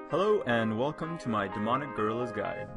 Hello and welcome to my Demonic Gorilla's Guide.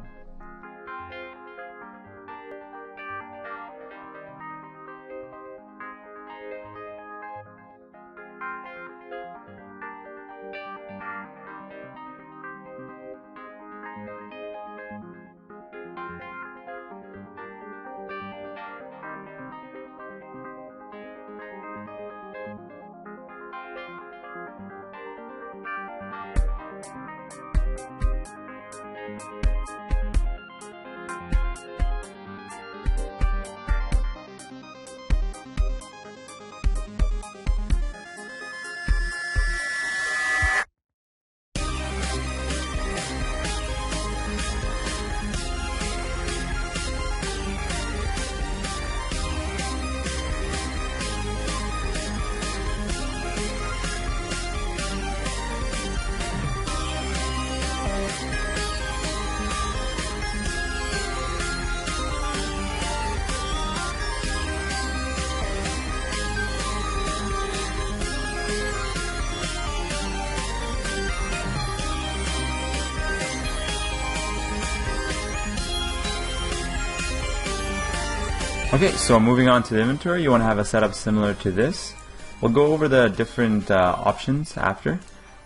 Okay, so moving on to the inventory, you want to have a setup similar to this. We'll go over the different options after,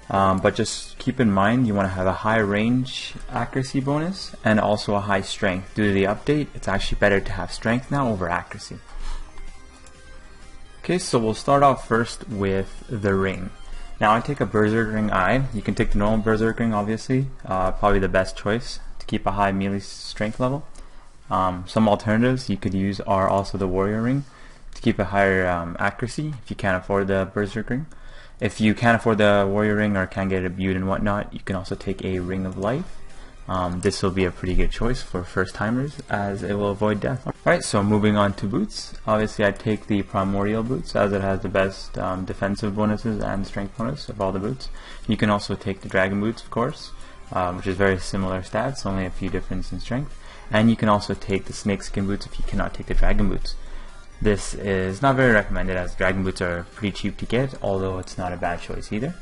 but just keep in mind you want to have a high range accuracy bonus and also a high strength. Due to the update, it's actually better to have strength now over accuracy. Okay, so we'll start off first with the ring. Now I take a Berserk Ring Eye. You can take the normal Berserk Ring, obviously, probably the best choice to keep a high melee strength level. Some alternatives you could use are also the Warrior Ring to keep a higher accuracy if you can't afford the Berserk Ring. If you can't afford the Warrior Ring or can't get it imbued and whatnot, you can also take a Ring of Life. This will be a pretty good choice for first timers as it will avoid death. Alright, so moving on to boots. Obviously I take the Primordial boots as it has the best defensive bonuses and strength bonus of all the boots. You can also take the Dragon boots, of course, which is very similar stats, only a few difference in strength. And you can also take the snakeskin boots if you cannot take the dragon boots. This is not very recommended as dragon boots are pretty cheap to get, although it's not a bad choice either.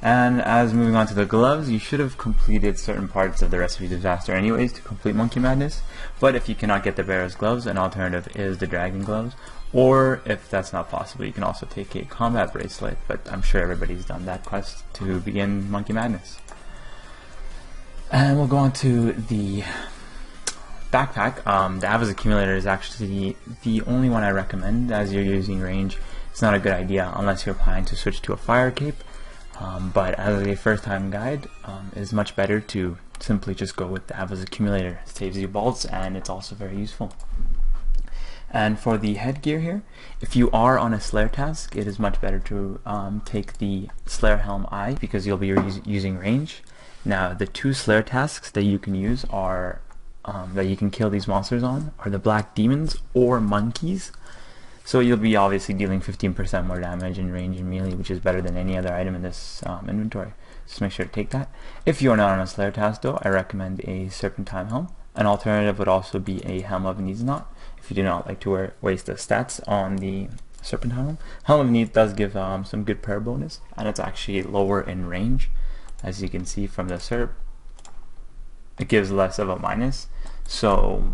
And as moving on to the gloves, you should have completed certain parts of the Recipe Disaster anyways to complete Monkey Madness. But if you cannot get the Bear's gloves, an alternative is the dragon gloves. Or if that's not possible, you can also take a combat bracelet, but I'm sure everybody's done that quest to begin Monkey Madness. And we'll go on to the backpack. The Ava's Accumulator is actually the only one I recommend as you're using range. It's not a good idea unless you're planning to switch to a fire cape, but as a first time guide, it's much better to simply just go with the Ava's Accumulator. It saves you bolts and it's also very useful. And for the headgear here, if you are on a Slayer task, it is much better to take the Slayer Helm Eye because you'll be using range. Now the two Slayer tasks that you can use are that you can kill these monsters on are the Black Demons or Monkeys. So you'll be obviously dealing 15% more damage in range and melee, which is better than any other item in this inventory. Just make sure to take that. If you are not on a Slayer task though, I recommend a Serpentine Helm. An alternative would also be a Helm of Needs Knot, if you do not like to waste the stats on the Serpentine Helm. Helm of Needs does give some good prayer bonus, and it's actually lower in range. As you can see from the Serp, it gives less of a minus, so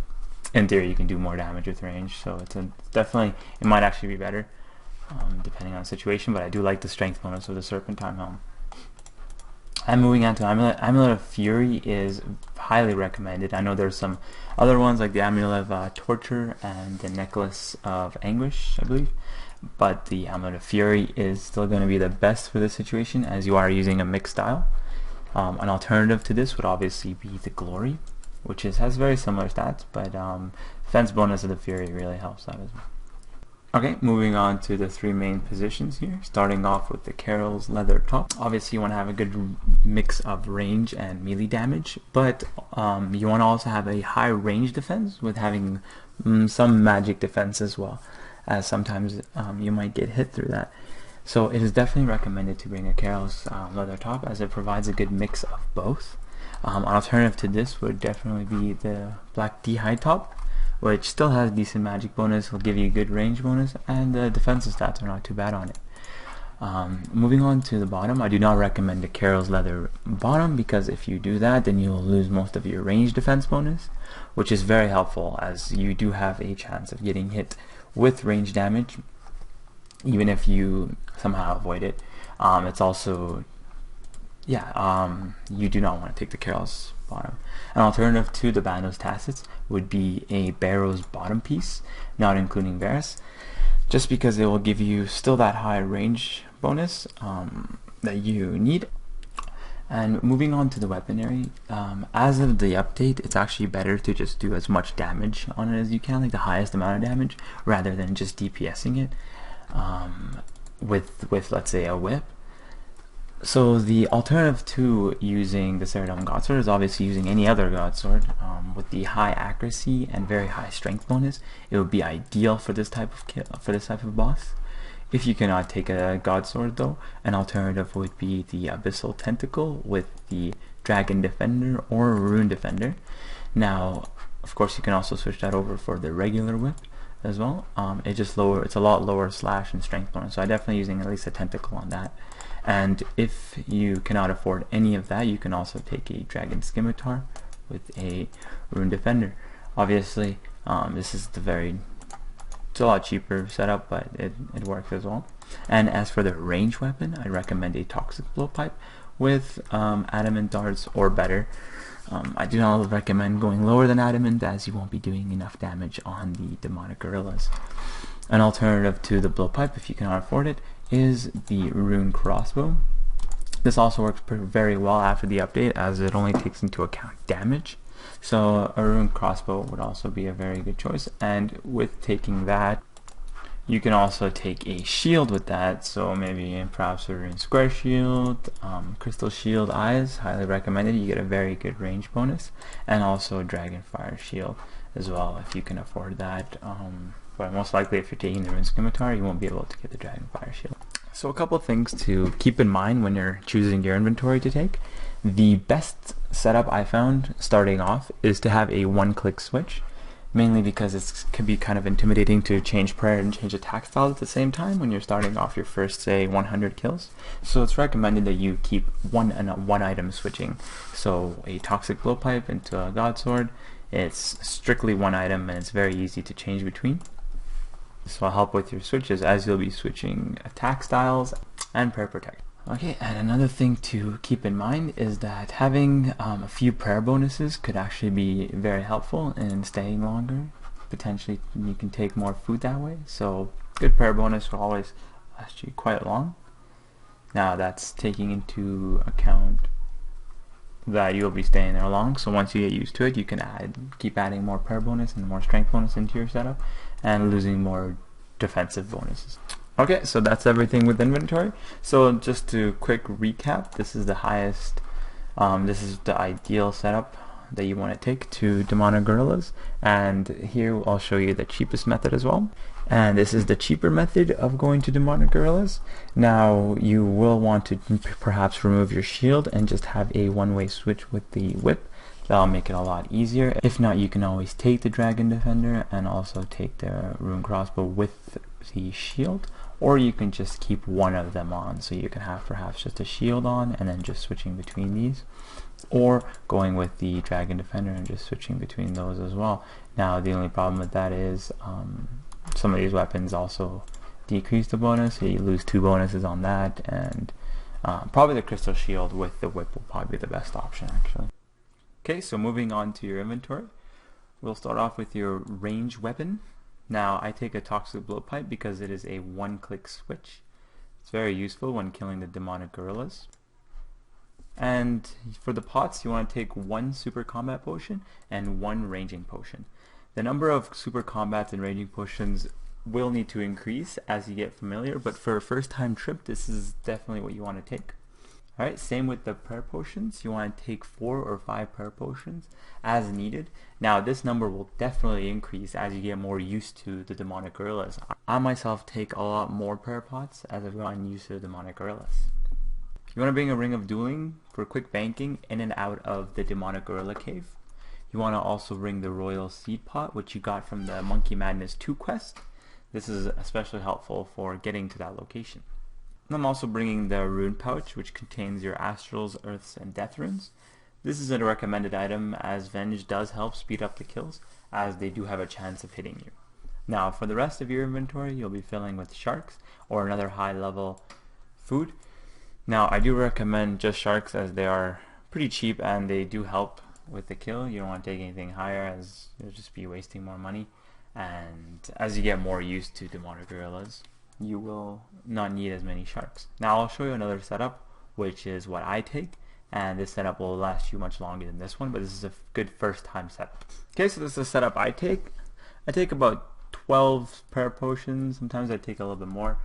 in theory you can do more damage with range, so it's definitely, it might actually be better depending on the situation, but I do like the strength bonus of the Serpentine Helm. And moving on to Amulet. Amulet of Fury is highly recommended. I know there's some other ones like the Amulet of Torture and the Necklace of Anguish, I believe, but the Amulet of Fury is still going to be the best for this situation as you are using a mixed style. An alternative to this would obviously be the Glory, which has very similar stats, but defense bonus of the Fury really helps that as well. Okay, moving on to the three main positions here, starting off with the Carol's leather top. Obviously you want to have a good mix of range and melee damage, but you want to also have a high range defense with having some magic defense as well, as sometimes you might get hit through that. So it is definitely recommended to bring a Carol's leather top as it provides a good mix of both. An alternative to this would definitely be the Black D-Hide top, which still has decent magic bonus, will give you a good range bonus, and the defensive stats are not too bad on it. Moving on to the bottom, I do not recommend the Carol's Leather bottom, because if you do that, then you'll lose most of your range defense bonus, which is very helpful as you do have a chance of getting hit with range damage, even if you somehow avoid it. It's also, you do not want to take the Carol's bottom. An alternative to the Bandos Tassets would be a Barrow's bottom piece, not including Varus, just because it will give you still that high range bonus that you need. And moving on to the weaponry, as of the update, it's actually better to just do as much damage on it as you can, like the highest amount of damage, rather than just DPSing it with let's say a whip. So the alternative to using the Ceradon Godsword is obviously using any other Godsword. With the high accuracy and very high strength bonus, it would be ideal for this type of boss. If you cannot take a Godsword though, an alternative would be the Abyssal Tentacle with the Dragon Defender or Rune Defender. Now, of course, you can also switch that over for the regular whip as well. It's a lot lower slash and strength bonus, so I'm definitely using at least a Tentacle on that. And if you cannot afford any of that, you can also take a Dragon Scimitar with a Rune Defender. Obviously, this is it's a lot cheaper setup, but it works as well. And as for the range weapon, I recommend a Toxic Blowpipe with Adamant Darts or better. I do not recommend going lower than Adamant, as you won't be doing enough damage on the Demonic Gorillas. An alternative to the Blowpipe, if you cannot afford it, is the Rune Crossbow. This also works very well after the update, as it only takes into account damage. So a Rune Crossbow would also be a very good choice, and with taking that, you can also take a shield with that, so maybe perhaps a Rune Square Shield, Crystal Shield Eyes, highly recommended. You get a very good range bonus, and also Dragon Fire Shield as well if you can afford that. But most likely if you're taking the Rune Scimitar, you won't be able to get the Dragon Fire Shield. So a couple of things to keep in mind when you're choosing your inventory to take. The best setup I found starting off is to have a one-click switch, mainly because it can be kind of intimidating to change prayer and change attack style at the same time when you're starting off your first, say, 100 kills. So it's recommended that you keep one item switching. So a Toxic Blowpipe into a Godsword, it's strictly one item and it's very easy to change between. This will help with your switches, as you'll be switching attack styles and prayer protect. Okay, and another thing to keep in mind is that having a few prayer bonuses could actually be very helpful in staying longer. Potentially you can take more food that way, so good prayer bonus will always last you quite long. Now that's taking into account that you'll be staying there long, so once you get used to it, you can keep adding more prayer bonus and more strength bonus into your setup, and losing more defensive bonuses. Okay, so that's everything with inventory. So just to quick recap, this is the highest, this is the ideal setup that you want to take to Demonic Gorillas, and here I'll show you the cheapest method as well. And this is the cheaper method of going to Demonic Gorillas. Now you will want to perhaps remove your shield and just have a one-way switch with the whip. That'll make it a lot easier. If not, you can always take the Dragon Defender and also take the Rune Crossbow with the shield, or you can just keep one of them on, so you can have perhaps just a shield on and then just switching between these, or going with the Dragon Defender and just switching between those as well. Now the only problem with that is some of these weapons also decrease the bonus, so you lose 2 bonuses on that, and probably the Crystal Shield with the whip will probably be the best option actually. Okay, so moving on to your inventory, we'll start off with your range weapon. Now I take a Toxic Blowpipe because it is a one-click switch. It's very useful when killing the Demonic Gorillas. And for the pots, you want to take 1 Super Combat Potion and 1 Ranging Potion. The number of Super Combats and Ranging Potions will need to increase as you get familiar, but for a first-time trip, this is definitely what you want to take. Alright, same with the prayer potions. You want to take 4 or 5 prayer potions as needed. Now this number will definitely increase as you get more used to the Demonic Gorillas. I myself take a lot more prayer pots as I've gotten used to the Demonic Gorillas. You want to bring a Ring of Dueling for quick banking in and out of the Demonic Gorilla Cave. You want to also bring the Royal Seed Pot, which you got from the Monkey Madness 2 quest. This is especially helpful for getting to that location. I'm also bringing the rune pouch, which contains your astrals, earths, and death runes. This is a recommended item as Venge does help speed up the kills, as they do have a chance of hitting you. Now for the rest of your inventory, you'll be filling with sharks or another high level food. Now I do recommend just sharks as they are pretty cheap and they do help with the kill. You don't want to take anything higher as you'll just be wasting more money, and as you get more used to demonic gorillas, you will not need as many sharks. Now I'll show you another setup, which is what I take, and this setup will last you much longer than this one, but this is a good first time setup. Okay, so this is a setup I take. I take about 12 prayer potions, sometimes I take a little bit more.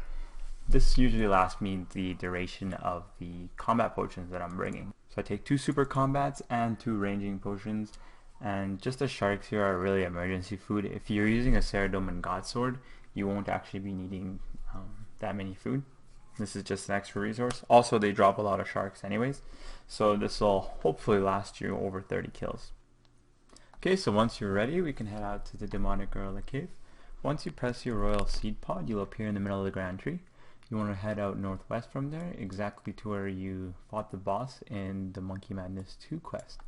This usually lasts me the duration of the combat potions that I'm bringing. So I take 2 super combats and 2 ranging potions, and just the sharks here are really emergency food. If you're using a Ceridome and Godsword, you won't actually be needing that many food. This is just an extra resource. Also, they drop a lot of sharks anyways, so this will hopefully last you over 30 kills. Okay, so once you're ready, we can head out to the demonic gorilla cave. Once you press your royal seed pod, you'll appear in the middle of the grand tree. You want to head out northwest from there, exactly to where you fought the boss in the Monkey Madness 2 quest.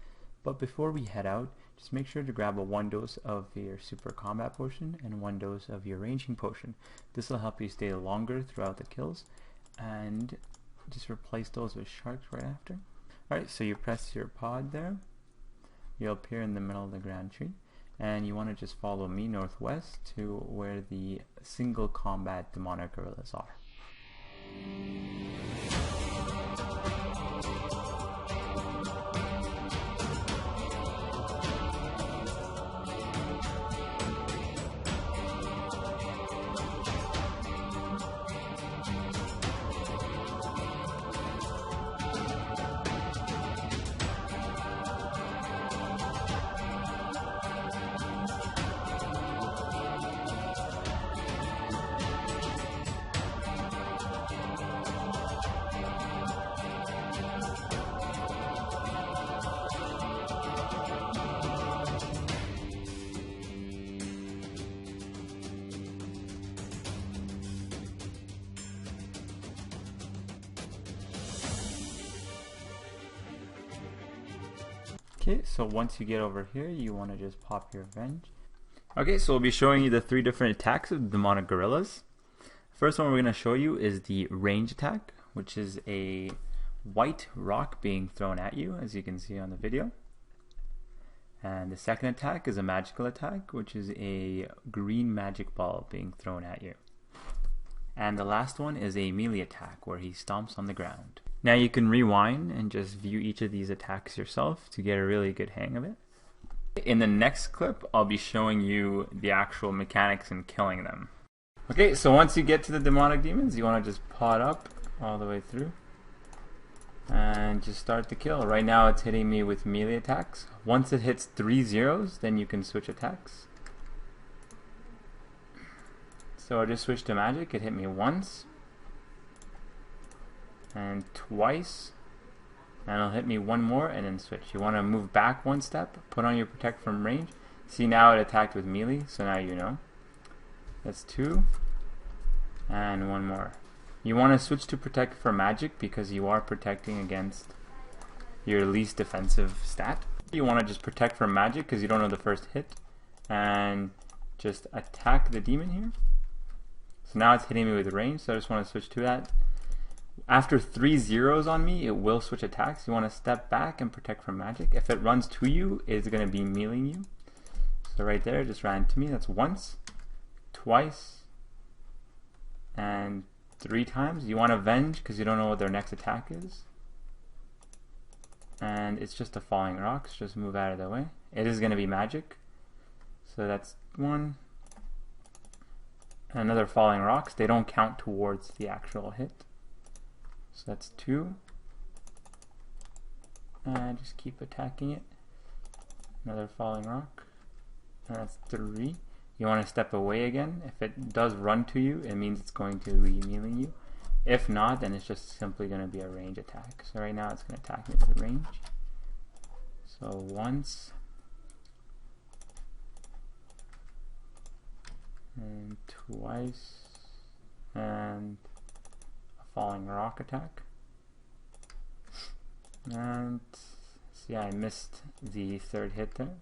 But before we head out, just make sure to grab a 1 dose of your super combat potion and 1 dose of your ranging potion. This will help you stay longer throughout the kills, and just replace those with sharks right after. Alright, so you press your pod there, you'll appear in the middle of the grand tree, and you want to just follow me northwest to where the single combat demonic gorillas are. Okay, so once you get over here, you want to just pop your Venge. Okay, so we'll be showing you the 3 different attacks of the demonic gorillas. First one we're going to show you is the range attack, which is a white rock being thrown at you, as you can see on the video. And the second attack is a magical attack, which is a green magic ball being thrown at you. And the last one is a melee attack, where he stomps on the ground. Now you can rewind and just view each of these attacks yourself to get a really good hang of it. In the next clip, I'll be showing you the actual mechanics in killing them. Okay, so once you get to the demonic demons, you want to just pod up all the way through and just start the kill. Right now it's hitting me with melee attacks. Once it hits 3 zeros, then you can switch attacks. So I just switched to magic. It hit me once and twice, and it'll hit me one more and then switch. You want to move back 1 step, put on your protect from range. See, now it attacked with melee, so now you know. That's 2 and 1 more. You want to switch to protect for magic because you are protecting against your least defensive stat. You want to just protect from magic because you don't know the first hit, and just attack the demon here. So now it's hitting me with range, so I just want to switch to that. After 3 zeros on me, it will switch attacks. You want to step back and protect from magic. If it runs to you, it's going to be meleeing you. So right there, it just ran to me. That's once, twice, and 3 times. You want to Venge because you don't know what their next attack is. And it's just a falling rock, so just move out of the way. It is going to be magic. So that's 1. And another falling rocks. They don't count towards the actual hit. So that's 2. And just keep attacking it. Another falling rock. And that's 3. You want to step away again. If it does run to you, it means it's going to be meleeing you. If not, then it's just simply going to be a range attack. So right now it's going to attack me with range. So once. And twice. And falling rock attack. And see, I missed the third hit there.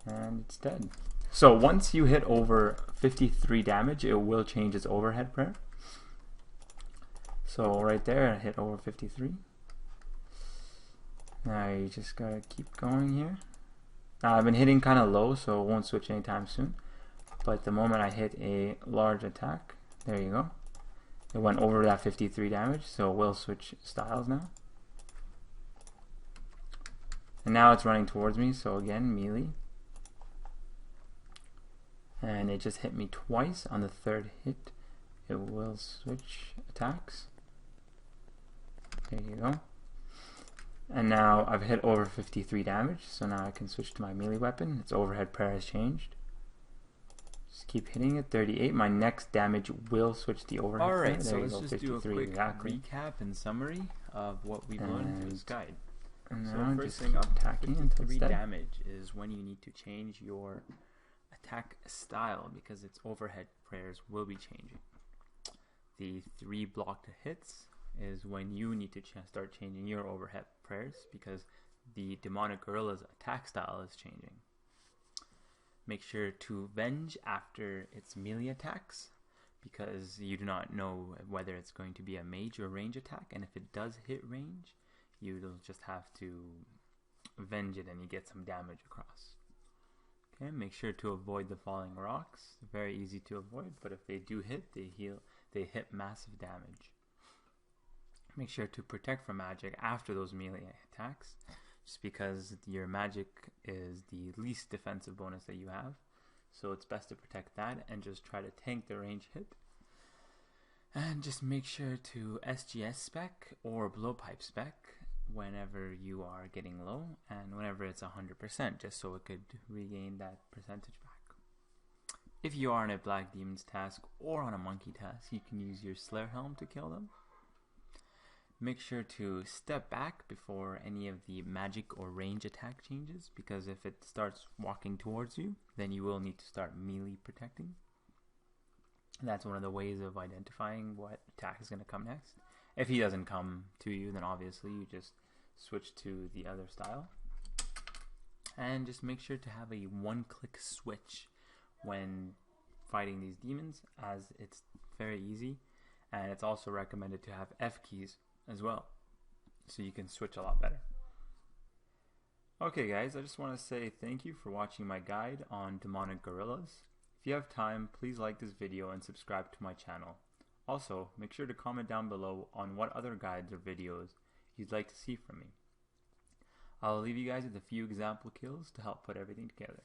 And it's dead. So once you hit over 53 damage, it will change its overhead prayer. So right there, I hit over 53. Now you just gotta keep going here. Now I've been hitting kind of low, so it won't switch anytime soon. But the moment I hit a large attack, there you go. It went over that 53 damage, so it will switch styles now. And now it's running towards me, so again, melee. And it just hit me twice. On the third hit, it will switch attacks. There you go. And now I've hit over 53 damage, so now I can switch to my melee weapon. Its overhead prayer has changed. Just keep hitting it. 38. My next damage will switch the overhead. Alright, so prayer. let's just do a quick recap and summary of what we've learned through this guide. So first thing up, 53 damage is when you need to change your attack style because its overhead prayers will be changing. The 3 blocked hits is when you need to start changing your overhead prayers because the demonic gorilla's attack style is changing. Make sure to venge after its melee attacks because you do not know whether it's going to be a mage or range attack, and if it does hit range, you'll just have to venge it and you get some damage across. Okay, make sure to avoid the falling rocks. Very easy to avoid, but if they do hit, they hit massive damage. Make sure to protect from magic after those melee attacks, just because your magic is the least defensive bonus that you have. So it's best to protect that and just try to tank the range hit. And just make sure to SGS spec or blowpipe spec whenever you are getting low and whenever it's 100%, just so it could regain that percentage back. If you are on a Black Demon's task or on a Monkey task, you can use your Slayer Helm to kill them. Make sure to step back before any of the magic or range attack changes, because if it starts walking towards you, then you will need to start melee protecting. That's one of the ways of identifying what attack is going to come next. If he doesn't come to you, then obviously you just switch to the other style. And just make sure to have a one-click switch when fighting these demons, as it's very easy, and it's also recommended to have F keys as well, so you can switch a lot better. Okay guys, I just want to say thank you for watching my guide on demonic gorillas. If you have time, please like this video and subscribe to my channel. Also, make sure to comment down below on what other guides or videos you'd like to see from me. I'll leave you guys with a few example kills to help put everything together.